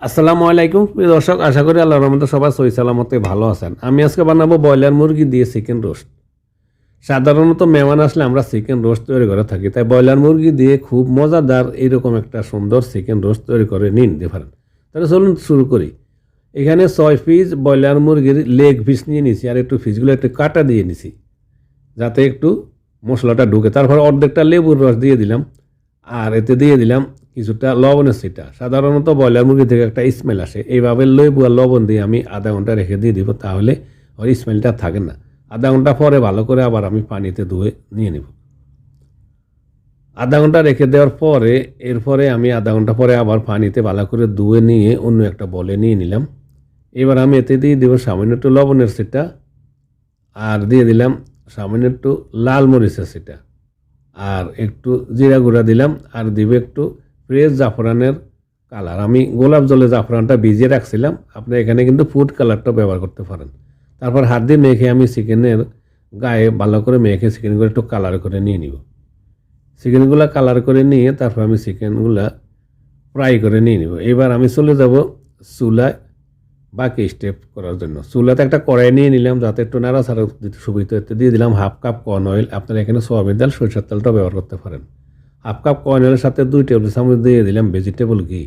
আসসালামু আলাইকুম প্রিয় দর্শক, আশা করি আল্লাহর রহমতে সবাই সহি সালামতে ভালো আছেন। আমি আজকে বানাবো ব্রয়লার মুরগি দিয়ে চিকেন রোস্ট। সাধারণত মেহমান আসলে আমরা চিকেন রোস্ট তৈরি করে থাকি, তাই ব্রয়লার মুরগি দিয়ে খুব মজাদার এইরকম একটা সুন্দর চিকেন রোস্ট তৈরি করে নিন পারেন। তাহলে চলুন শুরু করি। এখানে 6 পিস ব্রয়লার মুরগির লেগ পিস নিয়ে নিছি, আর একটু পিসগুলো একটু কাটা দিয়ে নিছি যাতে একটু মশলাটা ঢুকে। তারপর অর্ধেকটা লেবুর রস দিয়ে দিলাম, আর এতে দিয়ে দিলাম কিছুটা লবণের ছিটা। সাধারণত ব্রয়লার মুরগি থেকে একটা স্মেল আসে, এইভাবে লেবু আর লবণ দিয়ে আমি আধা ঘন্টা রেখে দিয়ে দিব, তাহলে ওই স্মেলটা থাকে না। আধা ঘন্টা পরে ভালো করে আবার আমি পানিতে ধুয়ে নিয়ে নেব। আধা ঘন্টা রেখে দেওয়ার পরে এরপরে আমি আধা ঘন্টা পরে আবার পানিতে ভালো করে ধুয়ে নিয়ে অন্য একটা বলে নিয়ে নিলাম। এবার আমি এতে দিয়ে দেবো সামান্য একটু লবণের ছিটা, আর দিয়ে দিলাম সামান্য একটু লাল মরিচের ছিটা, আর একটু জিরা গুঁড়া দিলাম, আর দিব একটু ফ্রেশ জাফরানের কালার। আমি গোলাপ জলে জাফরানটা ভিজিয়ে রাখছিলাম, আপনি এখানে কিন্তু ফুড কালারটা ব্যবহার করতে পারেন। তারপর হাত দিয়ে মেখে আমি চিকেনের গায়ে ভালো করে মেখে চিকেনগুলো একটু কালার করে নিয়ে নিব। চিকেনগুলো কালার করে নিয়ে তারপর আমি চিকেনগুলো ফ্রাই করে নিয়ে নিব। এবার আমি চলে যাব চুলায় বাকি স্টেপ করার জন্য। চুলাতে একটা কড়াই নিয়ে নিলাম যাতে একটু নাড়াচাড়া দিতে সুবিধা হতে। দিয়ে দিলাম হাফ কাপ কর্ন অয়েল, আপনারা এখানে সয়াবিন তেল সরিষার তেলটাও ব্যবহার করতে পারেন। হাফ কাপ কর্ন অয়েলের সাথে 2 টেবিল চামচ দিয়ে দিলাম ভেজিটেবল ঘি।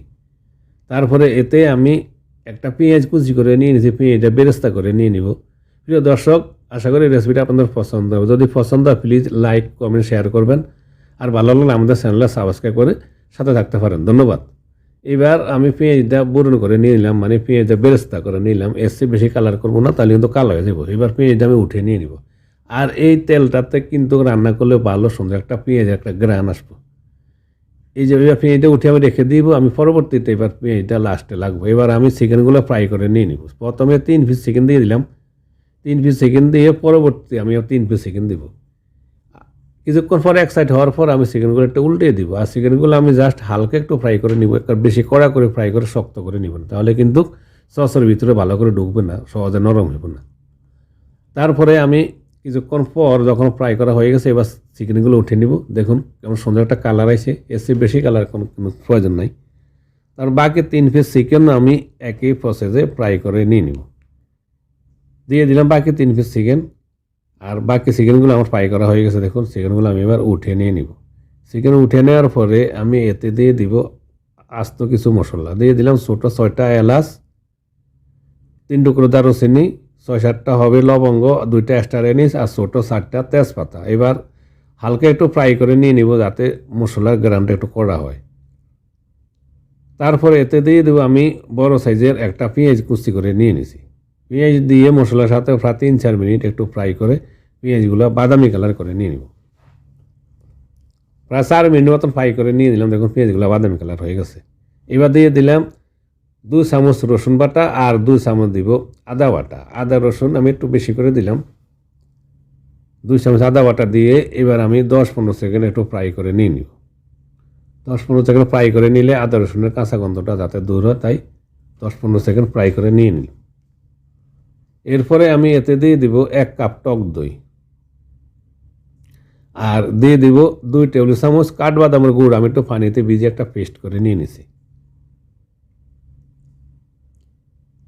তারপরে এতে আমি একটা পেঁয়াজ কুচি করে নিয়ে নিয়েছি, পেঁয়াজটা বেরেস্তা করে নিয়ে নিব। প্রিয় দর্শক, আশা করি রেসিপিটা আপনাদের পছন্দ হবে। যদি পছন্দ হয় প্লিজ লাইক কমেন্ট শেয়ার করবেন, আর ভালো লাগলে আমাদের চ্যানেলটা সাবস্ক্রাইব করে সাথে থাকতে পারেন। ধন্যবাদ। এবার আমি পেঁয়াজটা বুরন করে নিয়ে নিলাম, মানে পেঁয়াজটা বেরেস্তা করে নিলাম। এর চেয়ে বেশি কালার করবো না, তাহলে কিন্তু কালো হয়ে যাবো। এবার পেঁয়াজটা আমি উঠে নিয়ে নিব। আর এই তেলটাতে কিন্তু রান্না করলে ভালো সুন্দর একটা পেঁয়াজের একটা গ্রান আসবো। এই যে এবার পেঁয়াজটা উঠে আমি রেখে দিব, আমি পরবর্তীতে এবার পেঁয়াজটা লাস্টে লাগবো। এবার আমি চিকেনগুলো ফ্রাই করে নিয়ে নিব। প্রথমে 3 পিস চিকেন দিয়ে দিলাম, 3 পিস চিকেন দিয়ে পরবর্তী আমি 3 পিস চিকেন দিব। কিছুক্ষণ পরে এক সাইড হওয়ার পর আমি চিকেনগুলো একটু উল্টে দিব, আর চিকেনগুলো আমি জাস্ট হালকা একটু ফ্রাই করে নিব। একটু বেশি কড়া করে ফ্রাই করে শক্ত করে নিব না, তাহলে কিন্তু সসের ভিতরে ভালো করে ঢুকবে না, সহজে নরম হবে না। তারপরে আমি কিছুক্ষণ পর যখন ফ্রাই করা হয়ে গেছে, এবার চিকেনগুলো উঠে নিব। দেখুন কেমন সুন্দর একটা কালার আসে, এর চেয়ে বেশি কালার কোনো প্রয়োজন নাই। তার বাকি 3 পিস চিকেন আমি একই প্রসেসে ফ্রাই করে নিয়ে নিব। দিয়ে দিলাম বাকি 3 পিস চিকেন, আর বাকি চিকেনগুলো আমার ফ্রাই করা হয়ে গেছে। দেখুন চিকেনগুলো আমি এবার উঠে নিয়ে নিব। চিকেন উঠে নেওয়ার পরে আমি এতে দিয়ে দিব আস্ত কিছু মশলা। দিয়ে দিলাম ছোটো 6টা এলাচ, 3 টুকরো দারুচিনি, 6-7টা হবে লবঙ্গ, 2টা স্টার এনিস, আর ছোটো 4টা তেজপাতা। এবার হালকা একটু ফ্রাই করে নিয়ে নিব যাতে মশলার গ্রানটা একটু কড়া হয়। তারপরে এতে দিয়ে দেবো আমি বড় সাইজের একটা পেঁয়াজ কুচি করে নিয়ে নিছি। পেঁয়াজ দিয়ে মশলার সাথে প্রায় 3-4 মিনিট একটু ফ্রাই করে পেঁয়াজগুলো বাদামি কালার করে নিয়ে নিব। প্রায় 4 মিনিট মতন ফ্রাই করে নিয়ে দিলাম। দেখুন পেঁয়াজগুলো বাদামি কালার হয়ে গেছে। এবার দিয়ে দিলাম 2 চামচ রসুন বাটা, আর 2 চামচ দিব আদা বাটা। আদা রসুন আমি একটু বেশি করে দিলাম। 2 চামচ আদা বাটা দিয়ে এবার আমি 10-15 সেকেন্ড একটু ফ্রাই করে নিয়ে নিব। 10-15 সেকেন্ড ফ্রাই করে নিলে আদা রসুনের কাঁচা গন্ধটা যাতে দূর হয়, তাই 10-15 সেকেন্ড ফ্রাই করে নিয়ে নিই। এরপরে আমি এতে দিয়ে দিব 1 কাপ টক দই, আর দিয়ে দিব 2 টেবিল চামচ কাঠবাদামের গুড়। আমি একটু পানিতে ভিজিয়ে একটা পেস্ট করে নিয়ে নিছি।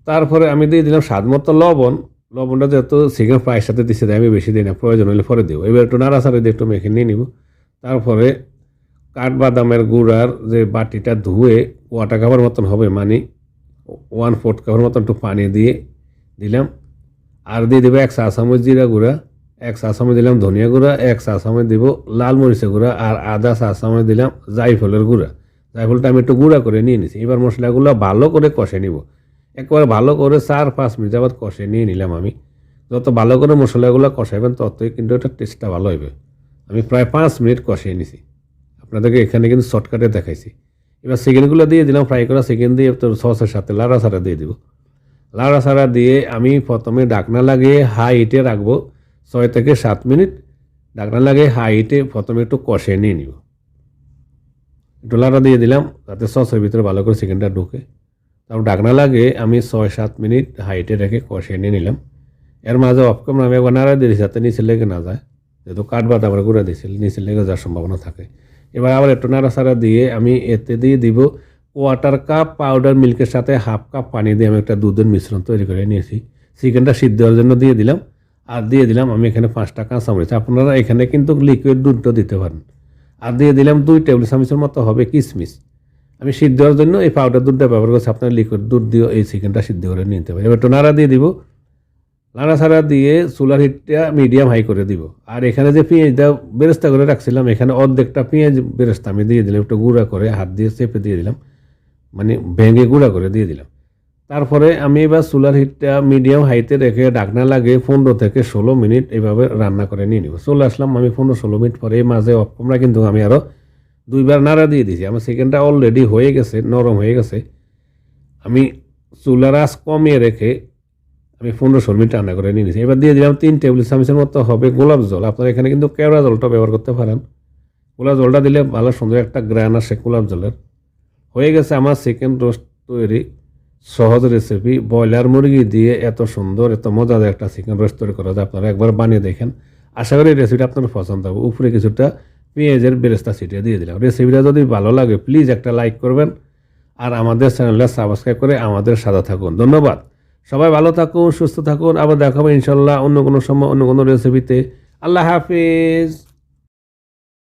তারপরে আমি দিয়ে দিলাম স্বাদ মতো লবণ। লবণটা যেহেতু চিকেন ফ্রাইয়ের সাথে দিচ্ছে, তাই আমি বেশি দিই না, প্রয়োজন হলে পরে দেবো। এবার একটু নাড়াচাড়া দিয়ে একটু মেখে নিয়ে নিব। তারপরে কাঠবাদামের গুঁড়ার যে বাটিটা ধুয়ে ওয়াটা কাপের মতন হবে, মানে 1/4 কাপের মতন একটু পানি দিয়ে দিলাম। আর দিয়ে দেবো 1 চা চামচ জিরা গুঁড়া, 1 চা চামচ দিলাম ধনিয়া গুঁড়া, 1 চা চামচ দিব লাল মরিচের গুঁড়া, আর আধা চা চামচ দিলাম জায়ফলের গুঁড়া। জায়ফলটা আমি একটু গুঁড়া করে নিয়ে নিছি। এবার মশলাগুলো ভালো করে কষে নিব। একবারে ভালো করে 4-5 মিনিট যাবত কষে নিয়ে নিলাম। আমি যত ভালো করে মশলাগুলো কষাইবেন ততই কিন্তু এটা টেস্টটা ভালো হবে। আমি প্রায় 5 মিনিট কষিয়ে নিছি, আপনাদেরকে এখানে কিন্তু শর্টকাটে দেখাইছি। এবার চিকেনগুলো দিয়ে দিলাম, ফ্রাই করা চিকেন দিয়ে তো সসের সাথে লাড়াচাড়া দিয়ে দিব। লাড়াচাড়া দিয়ে আমি প্রথমে ঢাকনা লাগিয়ে হাই হিটে রাখবো 6 থেকে 7 মিনিট। ঢাকনা লাগিয়ে হাই হিটে প্রথমে একটু কষে নিয়ে নিব। একটু লাড়া দিয়ে দিলাম যাতে সসের ভিতরে ভালো করে চিকেনটা ঢুকে। তারপর ঢাকনা লাগিয়ে আমি 6-7 মিনিট হাই হিটে রেখে কষে নিয়ে নিলাম। এর মাঝে অফকম আমি একবার নাড়া দিয়ে দিচ্ছি যাতে নিচে লেগে না যায়, যেহেতু কাঠবাদামের গুঁড়া দিয়েছিল, নিচে লেগে যাওয়ার সম্ভাবনা থাকে। এবার আবার একটু নাড়াচাড়া দিয়ে আমি এতে দিয়ে দিব কোয়ার্টার কাপ পাউডার মিল্কের সাথে হাফ কাপ পানি দিয়ে আমি একটা দুধের মিশ্রণ তৈরি করে নিয়েছি। চিকেনটা সিদ্ধ হওয়ার জন্য দিয়ে দিলাম, আর দিয়ে দিলাম আমি এখানে 5টা কাঁচামরিচ। আপনারা এখানে কিন্তু লিকুইড দুধটা দিতে পারেন। আর দিয়ে দিলাম 2 টেবিল চামচের মতো হবে কিশমিশ। আমি সিদ্ধ হওয়ার জন্য এই পাউডার দুধটা ব্যবহার করছি, আপনার লিকুইড দুধ দিয়ে এই চিকেনটা সিদ্ধ করে নিতে পারেন। এবার একটু নাড়া দিয়ে দিব, নাড়াচাড়া দিয়ে চুলার হিটটা মিডিয়াম হাই করে দিব। আর এখানে যে পেঁয়াজটা বেরেস্তা করে রাখছিলাম, এখানে অর্ধেকটা পেঁয়াজ বেরেস্তা আমি দিয়ে দিলাম, একটু গুঁড়া করে হাত দিয়ে চেপে দিয়ে দিলাম, মানে ভেঙে গুঁড়া করে দিয়ে দিলাম। তারপরে আমি এবার চুলার হিটটা মিডিয়াম হাইতে রেখে ঢাকনা লাগিয়ে 15 থেকে 16 মিনিট এইভাবে রান্না করে নিয়ে নিব। চলে আসলাম আমি 15-16 মিনিট পরে। এই মাঝে আমরা কিন্তু আমি আরও 2বার নাড়া দিয়ে দিয়েছি। আমার চিকেনটা অলরেডি হয়ে গেছে, নরম হয়ে গেছে। আমি চুলার আঁচ কমিয়ে রেখে আমি 15-16 মিনিট রান্না করে নিয়ে নিয়েছি। এবার দিয়ে দিলাম 3 টেবিল চামচের মতো হবে গোলাপ জল। আপনারা এখানে কিন্তু কেওড়া জলটা ব্যবহার করতে পারেন। গোলাপ জলটা দিলে ভালো সুন্দর একটা গ্রান আসে গোলাপ জলের। হয়ে গেছে আমার চিকেন রোস্ট তৈরি। সহজ রেসিপি, ব্রয়লার মুরগি দিয়ে এত সুন্দর এত মজাদার একটা চিকেন রোস্ট তৈরি করা যায়। আপনারা একবার বানিয়ে দেখেন, আশা করি এই রেসিপিটা আপনার পছন্দ হবে। উপরে কিছুটা পেঁয়াজের বেরেস্তা ছিটিয়ে দিয়ে দিলাম। রেসিপিটা যদি ভালো লাগে প্লিজ একটা লাইক করবেন, আর আমাদের চ্যানেলটা সাবস্ক্রাইব করে আমাদের সাথে থাকুন। ধন্যবাদ। সবাই ভালো থাকুন, সুস্থ থাকুন। আবার দেখা হবে ইনশাল্লাহ অন্য কোনো সময় অন্য কোনো রেসিপিতে। আল্লাহ হাফিজ।